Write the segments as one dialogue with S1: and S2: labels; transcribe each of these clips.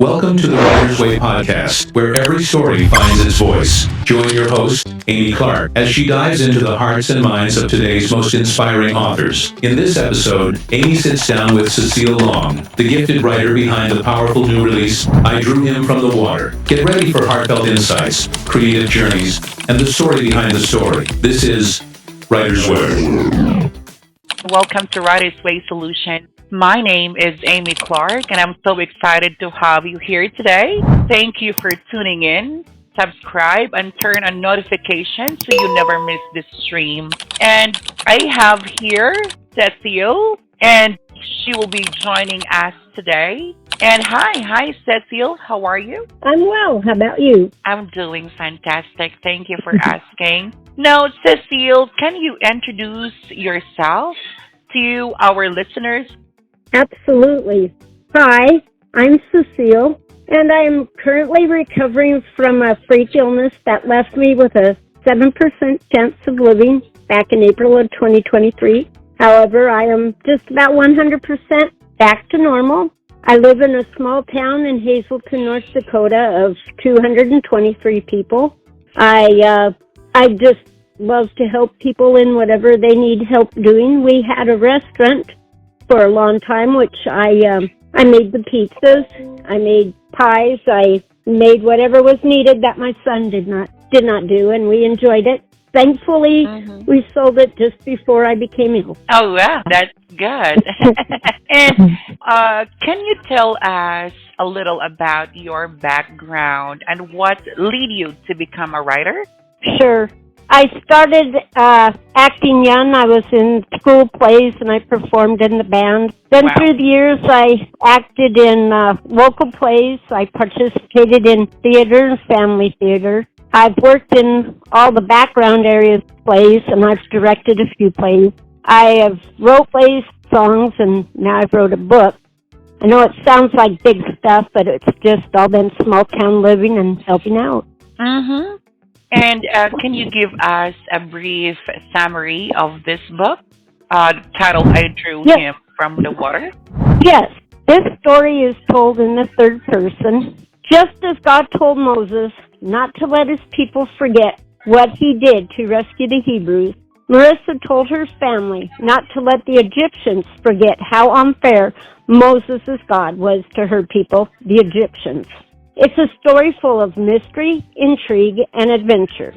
S1: Welcome to the Writer's Way podcast, where every story finds its voice. Join your host, Amy Clark, as she dives into the hearts and minds of today's most inspiring authors. In this episode, Amy sits down with Cecile Long, the gifted writer behind the powerful new release, I Drew Him from the Water. Get ready for heartfelt insights, creative journeys, and the story behind the story. This is Writer's Way.
S2: Welcome to Writer's Way Solution. My name is Amy Clark, and I'm so excited to have you here today. Thank you for tuning in. Subscribe and turn on notifications so you never miss this stream. And I have here Cecile, and she will be joining us today. And hi, Cecile. How are you?
S3: I'm well. How about you?
S2: I'm doing fantastic. Thank you for asking. Now, Cecile, can you introduce yourself to our listeners?
S3: Absolutely. Hi, I'm Cecile, and I'm currently recovering from a freak illness that left me with a 7% chance of living back in April of 2023. However, I am just about 100% back to normal. I live in a small town in Hazleton, North Dakota of 223 people. I just love to help people in whatever they need help doing. We had a restaurant for a long time, which I made the pizzas, I made pies, I made whatever was needed that my son did not do, and we enjoyed it. Thankfully, we sold it just before I became ill.
S2: Oh, wow, that's good. And can you tell us a little about your background and what led you to become a writer?
S3: Sure. I started acting young. I was in school plays and I performed in the band. Then through the years, I acted in local plays. I participated in theater and family theater. I've worked in all the background areas of plays, and I've directed a few plays. I have wrote plays, songs, and now I've wrote a book. I know it sounds like big stuff, but it's just all been small town living and helping out.
S2: Mm-hmm. And can you give us a brief summary of this book titled I Drew Him from the Water?
S3: Yes. This story is told in the third person. Just as God told Moses not to let his people forget what he did to rescue the Hebrews, Marissa told her family not to let the Egyptians forget how unfair Moses' God was to her people, the Egyptians. It's a story full of mystery, intrigue, and adventure.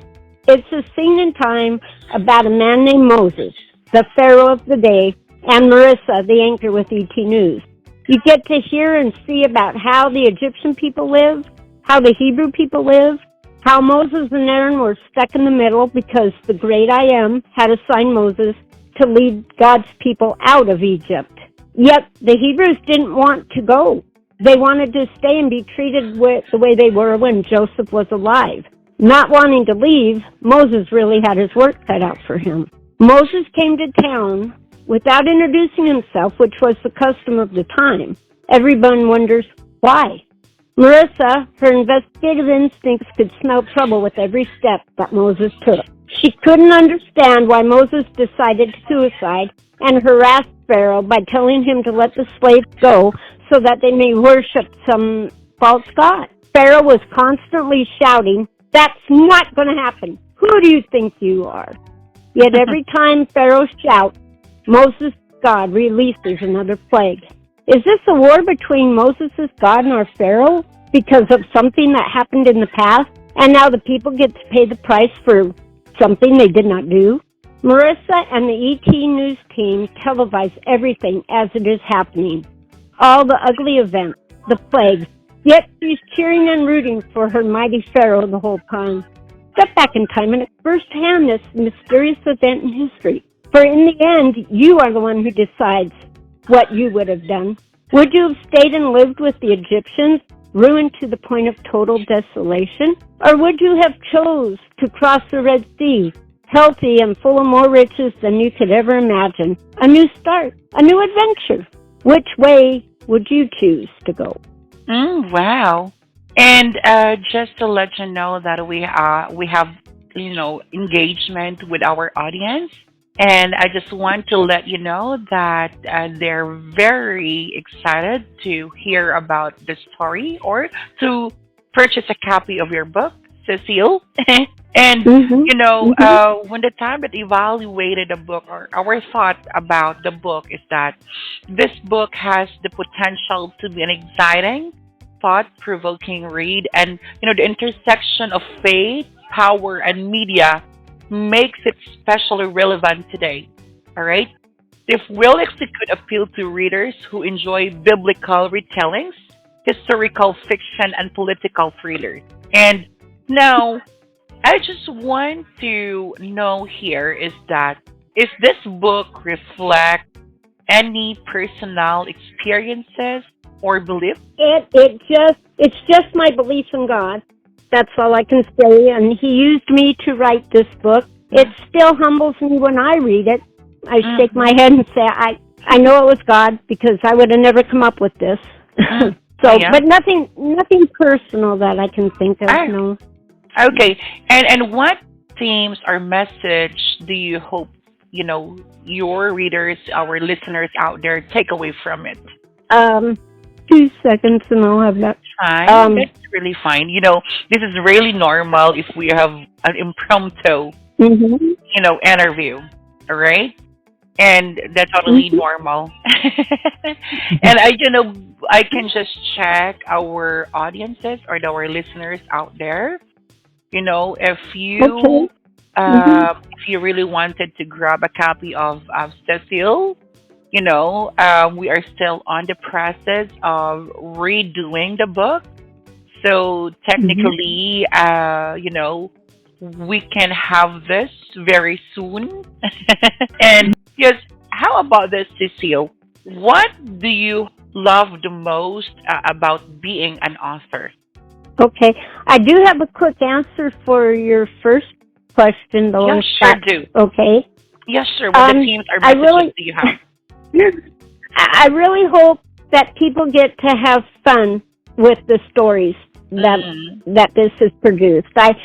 S3: It's a scene in time about a man named Moses, the Pharaoh of the day, and Marissa, the anchor with ET News. You get to hear and see about how the Egyptian people live, how the Hebrew people live, how Moses and Aaron were stuck in the middle because the great I Am had assigned Moses to lead God's people out of Egypt. Yet the Hebrews didn't want to go. They wanted to stay and be treated the way they were when Joseph was alive. Not wanting to leave, Moses really had his work cut out for him. Moses came to town without introducing himself, which was the custom of the time. Everyone wonders why. Marissa, her investigative instincts could smell trouble with every step that Moses took. She couldn't understand why Moses decided suicide and harassed Pharaoh by telling him to let the slaves go so that they may worship some false god. Pharaoh was constantly shouting, "That's not going to happen. Who do you think you are?" Yet every time Pharaoh shouts, Moses' God releases another plague. Is this a war between Moses' God and our Pharaoh because of something that happened in the past, and now the people get to pay the price for something they did not do? Marissa and the ET News team televise everything as it is happening. All the ugly events, the plagues, yet she's cheering and rooting for her mighty Pharaoh the whole time. Step back in time and firsthand this mysterious event in history. For in the end, you are the one who decides what you would have done. Would you have stayed and lived with the Egyptians, ruined to the point of total desolation? Or would you have chose to cross the Red Sea, healthy and full of more riches than you could ever imagine? A new start, a new adventure. Which way would you choose to go?
S2: Wow. And just to let you know that we have, engagement with our audience. And I just want to let you know that they're very excited to hear about the story or to purchase a copy of your book, Cecile. And,
S3: Mhm. Mhm.
S2: when the time that evaluated the book, or our thought about the book is that this book has the potential to be an exciting, thought provoking read. And, the intersection of faith, power, and media makes it especially relevant today. All right? If Willicks could appeal to readers who enjoy biblical retellings, historical fiction, and political thrillers. And now, I just want to know here is that is this book reflect any personal experiences or beliefs?
S3: It's just my belief in God. That's all I can say. And He used me to write this book. It still humbles me when I read it. I shake
S2: Mm-hmm.
S3: my head and say, I know it was God because I would have never come up with this.
S2: Mm.
S3: So,
S2: Yeah.
S3: but nothing personal that I can think of.
S2: Ah,
S3: No.
S2: okay. And what themes or message do you hope your readers, our listeners out there, take away from it?
S3: Um, 2 seconds and I'll have that.
S2: Fine.
S3: Um,
S2: That's really fine. This is really normal if we have an impromptu,
S3: mhm,
S2: interview. All right? And that's totally
S3: mhm,
S2: normal. And I can just check our audiences or our listeners out there. If
S3: okay. Mhm,
S2: if you really wanted to grab a copy of Cecile, we are still on the process of redoing the book. So
S3: mhm.
S2: technically, we can have this very soon. And yes, how about this, Cecile? What do you love the most about being an author?
S3: Okay. I do have a quick answer for your first question, though,
S2: Yes,
S3: if
S2: sure
S3: that's
S2: do.
S3: okay.
S2: Yes, sir. What the themes or
S3: I
S2: messages
S3: really,
S2: do you have?
S3: I really hope that people get to have fun with the stories that
S2: Mm.
S3: this is produced. I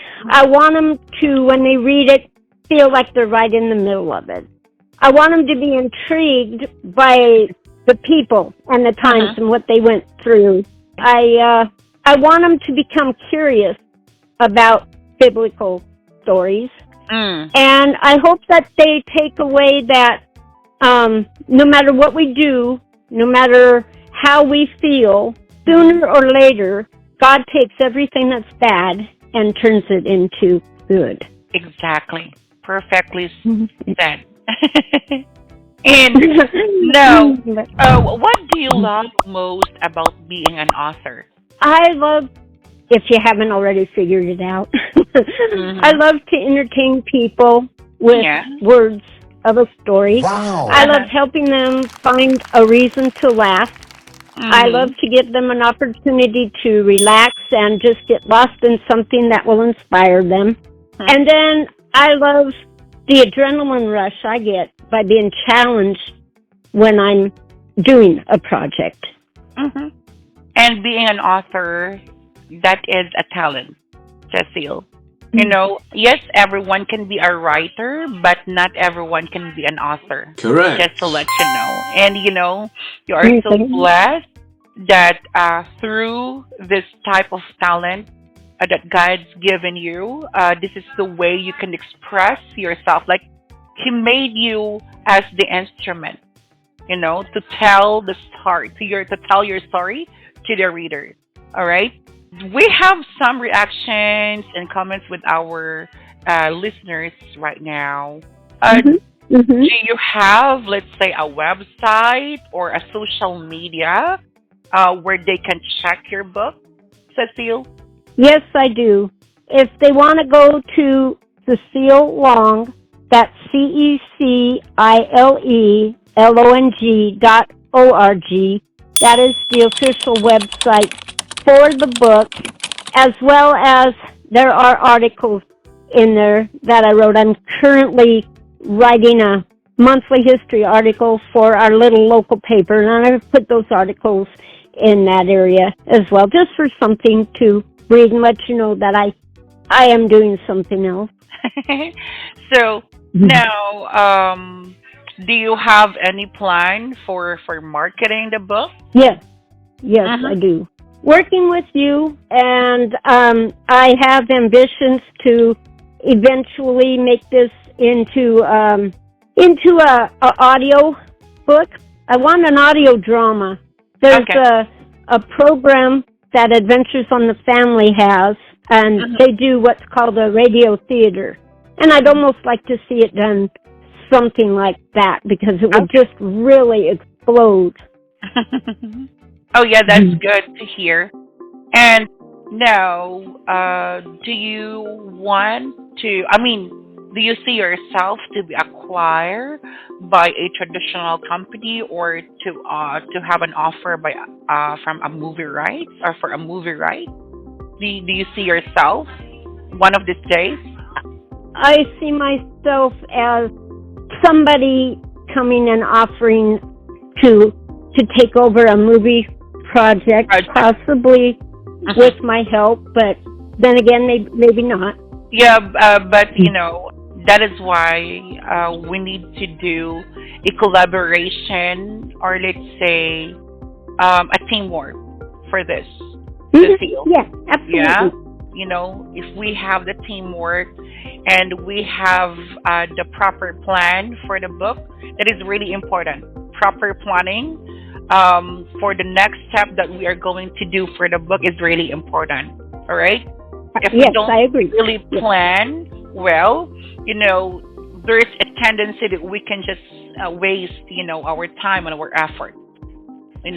S3: want them to, when they read it, feel like they're right in the middle of it. I want them to be intrigued by the people and the times
S2: Mhm.
S3: and what they went through. I want them to become curious about biblical stories,
S2: Mm.
S3: and I hope that they take away that no matter what we do, no matter how we feel,
S2: Mhm.
S3: sooner or later, God takes everything that's bad and turns it into good.
S2: Exactly. Perfectly
S3: Mhm.
S2: said. And now, what do you love most about being an author?
S3: I love, if you haven't already figured it out, I
S2: Mhm.
S3: love to entertain people with
S2: Yeah.
S3: words of a story.
S4: Wow.
S3: I love
S2: Uh-huh.
S3: helping them find a reason to laugh. I love
S2: Mhm.
S3: to give them an opportunity to relax and just get lost in something that will inspire them. And then I love the adrenaline rush I get by being challenged when I'm doing a project.
S2: Mhm. And being an author, that is a talent, Cecile. Yes, everyone can be a writer, but not everyone can be an author. Just to
S4: Correct.
S2: let you know. And you are so
S3: Okay.
S2: blessed that through this type of talent that God's given you, this is the way you can express yourself. Like He made you as the instrument, to tell the story to tell your story to the readers. All right. We have some reactions and comments with our listeners right now.
S3: Mhm. Mhm.
S2: Do you have, let's say, a website or a social media where they can check your book, Cecile?
S3: Yes, I do. If they want to go to Cecile Long, that's CecilelOng.org. That is the official website for the book, as well as there are articles in there that I wrote. I'm currently writing a monthly history article for our little local paper, and I've put those articles in that area as well, just for something to read and let you know that I am doing something else.
S2: So, Now, do you have any plan for marketing the book?
S3: Yes, yes, I
S2: Mm-hmm.
S3: do. Working with you, and I have ambitions to eventually make this into a audio book. I want an audio drama. There's
S2: Okay.
S3: a program that Adventures on the Family has, and
S2: Mm-hmm.
S3: they do what's called a radio theater. And I'd almost like to see it done something like that because it would
S2: Okay.
S3: just really explode.
S2: Oh yeah, that's good to hear. And now, do you want to? I mean, do you see yourself to be acquired by a traditional company, or to have an offer by from a movie rights or for a movie right? Do you see yourself one of these days?
S3: I see myself as somebody coming and offering to take over a movie project,
S2: Project.
S3: possibly with
S2: Mhm.
S3: my help, but then again, maybe not.
S2: Yeah, but that is why we need to do a collaboration, or let's say a teamwork for this, Cecile.
S3: Yeah,
S2: Yeah,
S3: absolutely.
S2: if we have the teamwork and we have the proper plan for the book, that is really important. Proper planning for the next step that we are going to do for the book is really important. All right? If we
S3: Yes,
S2: don't
S3: I agree.
S2: really
S3: Yes.
S2: plan well, there's a tendency that we can just waste, our time and our effort, and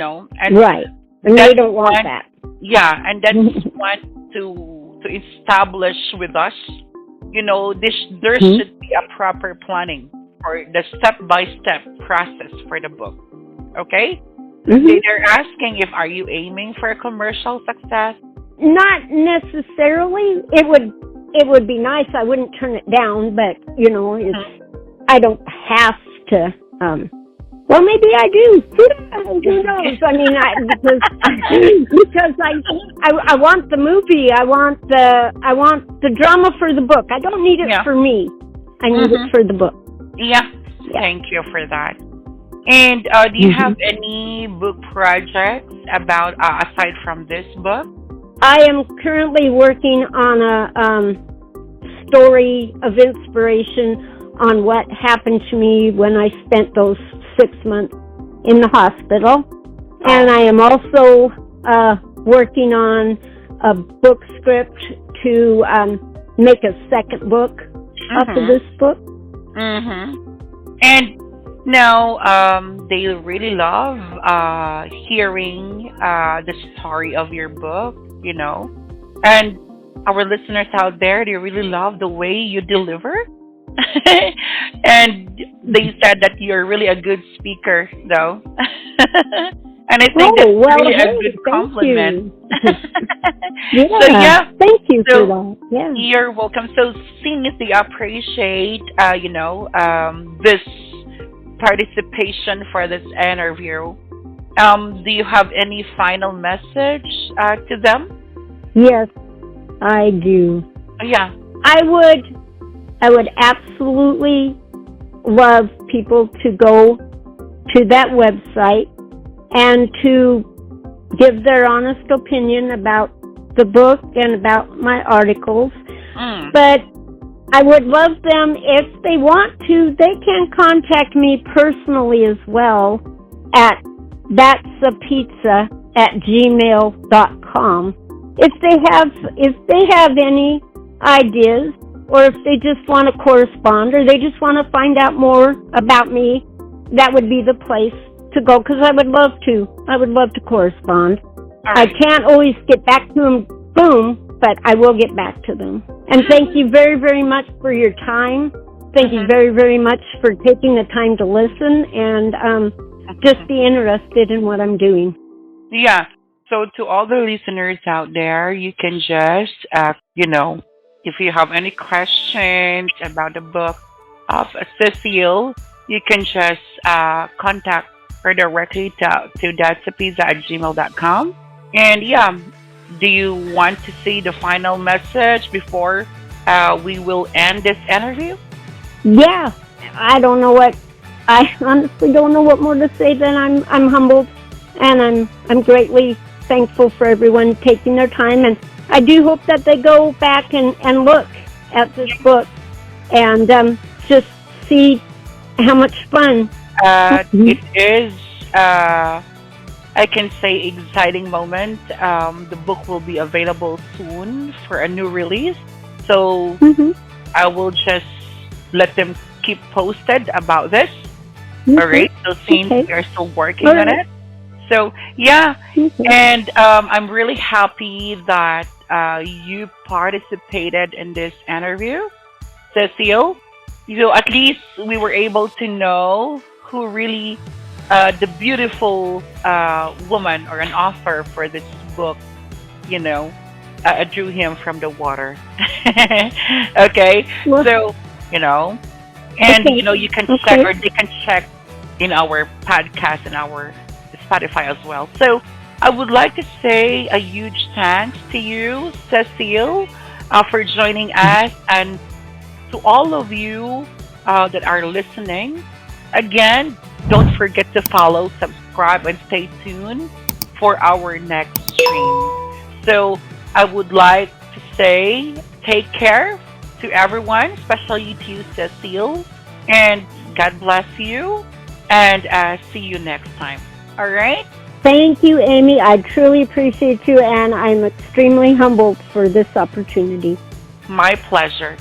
S3: Right. And we
S2: that's
S3: don't want
S2: one,
S3: that.
S2: yeah, and that's one to establish with us. There
S3: Hmm?
S2: should be a proper planning or the step by step process for the book. Okay?
S3: Hmm.
S2: They're asking if are you aiming for a commercial success?
S3: Not necessarily. It would be nice. I wouldn't turn it down, but
S2: Mhm.
S3: I don't have to. Well, maybe I do. Who knows? I mean, because I want the movie. I want the drama for the book. I don't need it
S2: Yeah.
S3: for me. I need it
S2: Hmm.
S3: for the book.
S2: Yeah.
S3: Yeah.
S2: Thank you for that. And do you
S3: Hmm.
S2: have any book projects about aside from this book?
S3: I am currently working on a story of inspiration on what happened to me when I spent those 6 months in the hospital. And
S2: Oh.
S3: I am also working on a book script to make a second book off of
S2: Mhm.
S3: this book.
S2: Mhm. And now, they really love hearing the story of your book, and our listeners out there, they really love the way you deliver. And they said that you're really a good speaker, though. And I think that's
S3: Oh, well,
S2: really a
S3: hey,
S2: good
S3: thank
S2: compliment.
S3: you.
S2: So
S3: Yeah,
S2: yeah,
S3: thank you for
S2: so
S3: that. Yeah.
S2: you're welcome. So seriously appreciate this participation for this interview. Do you have any final message to them?
S3: Yes, I do.
S2: Yeah.
S3: I would absolutely love people to go to that website and to give their honest opinion about the book and about my articles.
S2: Mm.
S3: But I would love them, if they want to, they can contact me personally as well at that'sapizza@gmail.com. If they have any ideas, or if they just want to correspond, or they just want to find out more about me, that would be the place to go, because I would love to. I would love to correspond.
S2: All
S3: I
S2: right.
S3: can't always get back to them, boom, but I will get back to them. And thank you very, very much for your time. Thank you
S2: Mhm.
S3: very, very much for taking the time to listen and just be interested in what I'm doing.
S2: Yeah. So to all the listeners out there, you can just, if you have any questions about the book of Cecile, you can just contact her directly to datsapizza@gmail.com. And yeah, do you want to see the final message before we will end this interview?
S3: Yeah, I don't know what. I honestly don't know what more to say than I'm humbled, and I'm greatly thankful for everyone taking their time, and I do hope that they go back and look at this book and just see how much fun.
S2: It is, I can say, exciting moment. The book will be available soon for a new release. So
S3: Mm-hmm.
S2: I will just let them keep posted about this. All
S3: Okay.
S2: right. So since
S3: Okay.
S2: we are still working
S3: All
S2: on
S3: right.
S2: it. So yeah,
S3: Okay.
S2: and I'm really happy that you participated in this interview, Cecile. So at least we were able to know who really the beautiful woman or an author for this book, you know, drew him from the water. Okay,
S3: Well,
S2: so you know, and
S3: okay.
S2: you can check,
S3: Okay.
S2: or they can check in our podcast and our Spotify as well. So I would like to say a huge thanks to you, Cecile, for joining us, and to all of you that are listening. Again, don't forget to follow, subscribe, and stay tuned for our next stream. So I would like to say take care to everyone, especially to you, Cecile, and God bless you, and see you next time. All right?
S3: Thank you, Amy. I truly appreciate you, and I'm extremely humbled for this opportunity.
S2: My pleasure.